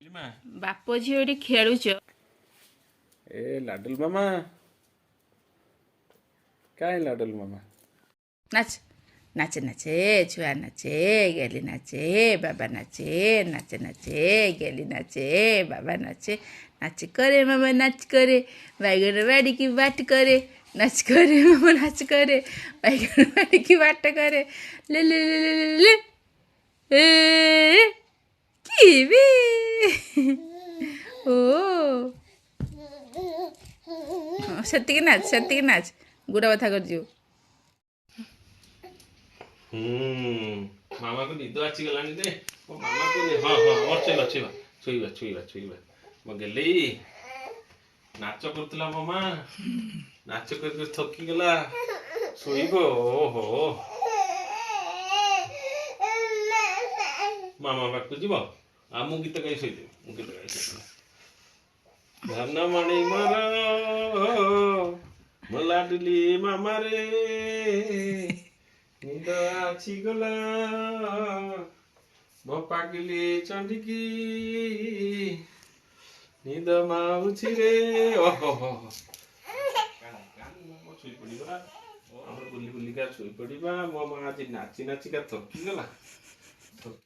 ବାପ ଝିଅ ଏଠି ଖେଳୁଛ। ए लाडल मामा काय लाडल मामा ନାଚ ନାଚେ ନାଚେ ଛୁଆ ନାଚେ ଗେଲି ନାଚେ ବାବା ନାଚେ ନାଚେ ନାଚେ ଗେଲି ନାଚେ ବାବା ନାଚେ ନାଚ করে ମାମା ନାଚ করে ବାଇଗଣ ବାଡ଼ିକି ବାଟ করে ନାଚ করে ମାମା ନାଚ করে ବାଇଗଣ ବାଡ଼ିକି ବାଟ করে ଲେ ଲେ ଲେ ଲେ ଲେ ଲେ ଏ କିବି ଓ ସେତିକି ନାଚ ଗୁଡ଼ କଥା କରିଯିବୁ। मामा को निद आसी गलानी रे मामा को हाँ हाँ और छुईबा छुईबा छुईबा छुईबा छुईबा मो गेली नाच करतला मामा नाच कर थकी गला शोइबो ओहो मामा पाखु जीव आ मु गीत गाई शोइदे मु गीत गाई शोइदे धन मणि मोर मोलाडली मामा रे निद आछि गला मो पागली चंडिकी निद माउछि रे ओहो हो छुई पड़िबा हमर बुली बुली का छुई पड़िबा मो मा आज नाची नाची का थकी गला